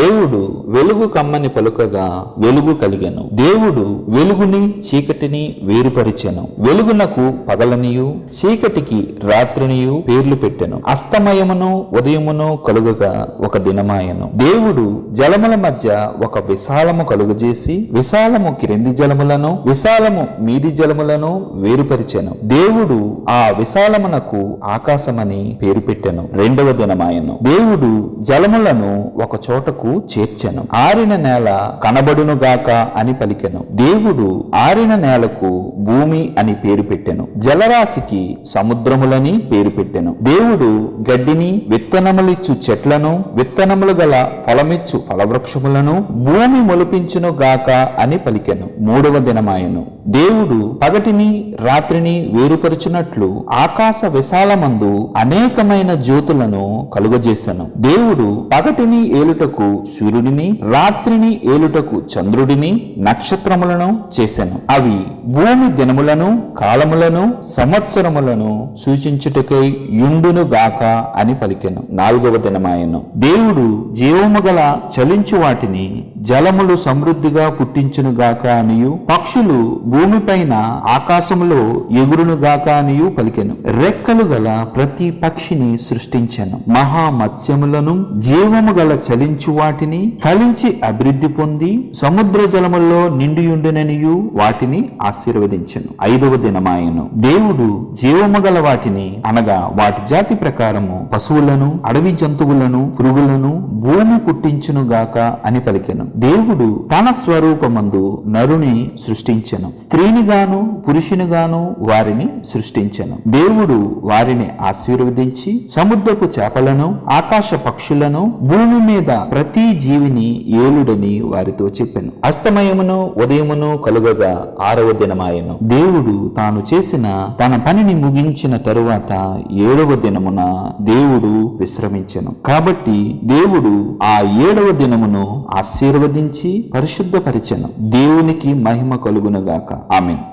దేవుడు వెలుగు కమ్మని పలుకగా వెలుగు కలిగెను. దేవుడు వెలుగుని చీకటిని వేరుపరిచెను. వెలుగునకు పగలనియు చీకటికి రాత్రినియు పేర్లు పెట్టెను. అస్తమయమును ఉదయమును కలుగగా ఒక దినమాయను. దేవుడు జలముల మధ్య ఒక విశాలము కలుగజేసి విశాలము క్రింది జలములను విశాలము మీది జలములను వేరుపరిచెను. దేవుడు ఆ విశాలమునకు ఆకాశమని పేరు పెట్టెను. రెండవ దినమాయను. దేవుడు జలములను ఒక చోటకు చేర్చెను. ఆరిన నేల కనబడునుగాక అని పలికెను. దేవుడు ఆరిన నేలకు భూమి అని పేరు పెట్టెను. జలరాశికి సముద్రములని పేరు పెట్టెను. దేవుడు గడ్డిని విత్తనములిచ్చు చెట్లను విత్తనములు గల ఫలమిచ్చు ఫలవృక్షములను భూమి మొలిపించును గాక అని పలికెను. మూడవ దినమాయను. దేవుడు పగటిని రాత్రిని వేరుపరుచున్నట్లు ఆకాశ విశాలమందు అనేకమైన జ్యోతులను కలుగజేసెను. దేవుడు పగటిని ఏలుటకు సూర్యుడిని రాత్రిని ఏలుటకు చంద్రుడిని నక్షత్రములను చేసెను. అవి భూమి దినములను కాలములను సంవత్సరములను సూచించుటకై యుండును గాక అని పలికెను. నాలుగవ దినమాయను. దేవుడు జీవము గల చలించు వాటిని జలములు సమృద్ధిగా పుట్టించును గాక అనియు పక్షులు భూమిపైన ఆకాశములో ఎగురును గాక అనియు పలికెను. రెక్కలు గల ప్రతి పక్షిని సృష్టించెను. మహామత్స్యములను జీవము గల చలించు వాటిని ఫలించి అభివృద్ధి పొంది సముద్ర జలముల్లో నిండియుండుననియు వాటిని ఆశీర్వదించెను. ఐదవ దినమాయను. దేవుడు జీవము గల వాటిని అనగా వాటి జాతి ప్రకారము పశువులను అడవి జంతువులను పురుగులను భూమి పుట్టించును గాక అని పలికెను. దేవుడు తన స్వరూపమందు నరుని సృష్టించెను. స్త్రీనిగాను పురుషునిగాను వారిని సృష్టించెను. దేవుడు వారిని ఆశీర్వదించి సముద్రపు చేపలను ఆకాశ పక్షులను భూమి మీద ప్రతి జీవిని ఏలుడని వారితో చెప్పెను. అస్తమయమును ఉదయమును కలుగగా ఆరవ దినమాయను. దేవుడు తాను చేసిన తన పనిని ముగించిన తరువాత ఏడవ దినమున దేవుడు విశ్రమించెను. కాబట్టి దేవుడు ఆ ఏడవ దినమును ఆశీర్వదించి పరిశుద్ధపరిచెను. దేవునికి మహిమ కలుగునుగాక. ఆమేన్.